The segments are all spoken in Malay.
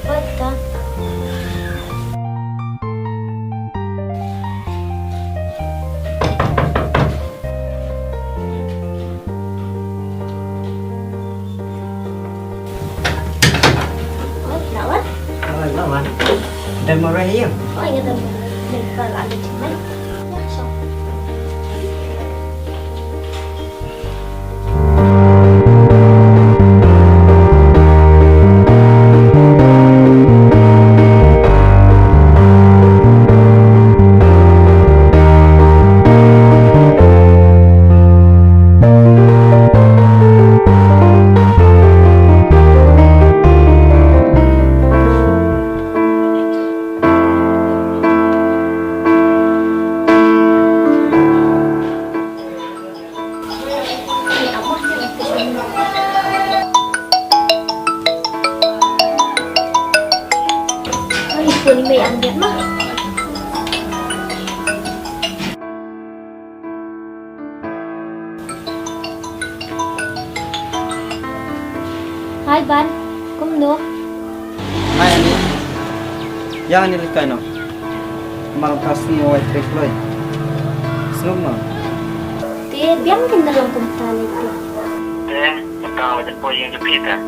Buat ka. Buat lawan. Lawan. Dan murah ya. Oh iya teman. Kalau ada cuman. Ya so. Pun may ang diyan mah. Hai Ban, kumno. Hai ani. Yang ini likai no. Kemarin pas ni white triploid. Senang no. Ti biang din na lang kumta nito. Kau ada pun yang jepit kan?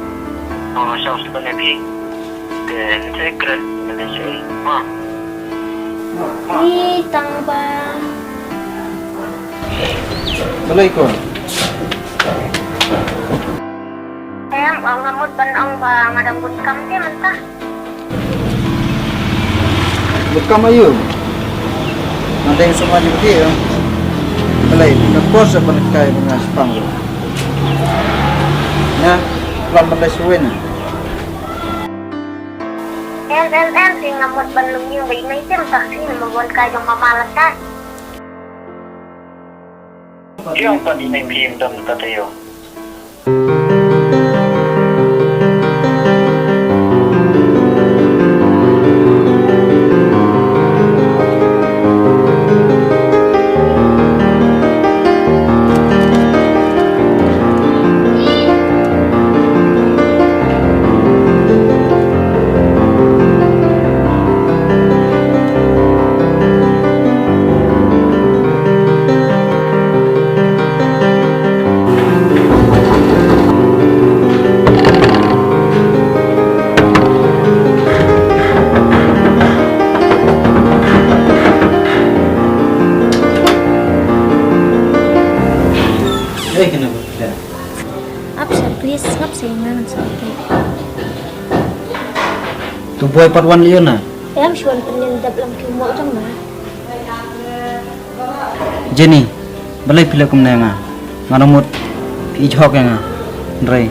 Oh, saya sebenarnya pi. Saya keren Malaysia. Ti tang ba. Belum ikut. Ayam ang ngamot ban ang ba ngadambut kam ti mentah. Bekam ayu. Nanti yang semua jepit ya. Belai, ngekos apa likai dengan sepang. Ya, pelan pelan suwen. El sing ngamot ban lumiyong bay may tim taksi na mabuan kayong mamalasan. Yang tadi ni PM dan kata yo. Kenapa tidak? Absa please, ngap sing nang sakit. Tu boy parwan liyo na. Ayam shwan penyendap lang kimo jang na. Jenny, balai pila kum na nga. Nganamut ijhok nga. Ndray,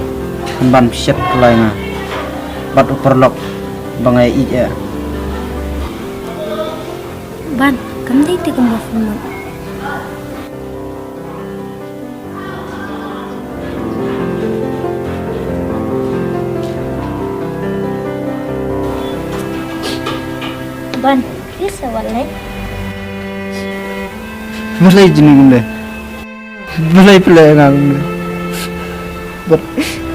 ban piset kulay nga. Bat uperlok bangai ija. Ban, kam dai ti kum mafun. Ban, isa walay. Balai Jenny kum na. Balai pila nga kum na. Bat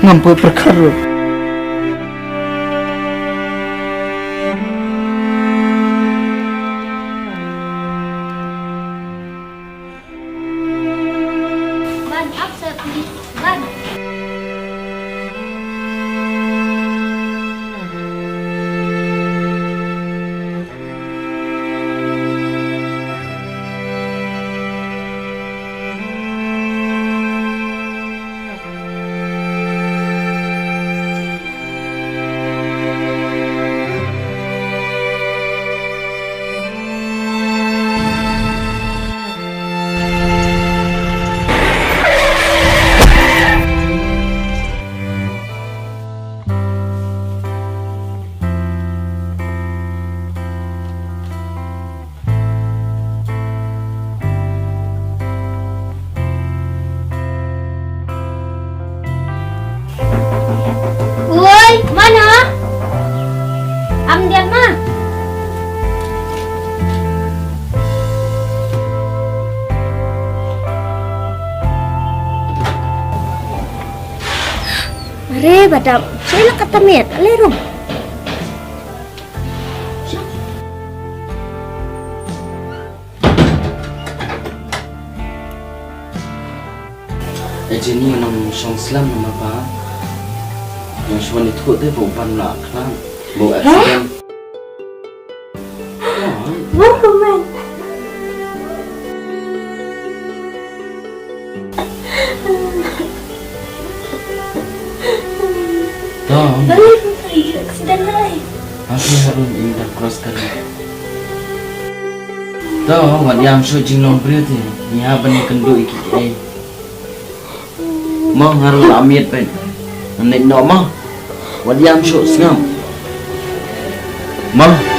ngampu perkara. Ban, absa please. Ban. Are badam, sila katamit, alirum. Jenny nang song slam nama pa. Yang suan itu tu bau pan lah kan. Bau accident. Baru man. Dah. Baru putri accident lain. Aku harus indah cross kali. Dah, wat yang so jinglong beri tu. Ni apa ni kendo iki. Mang harus amit pen. Nek no mah. Wat yang so sengam. Mah.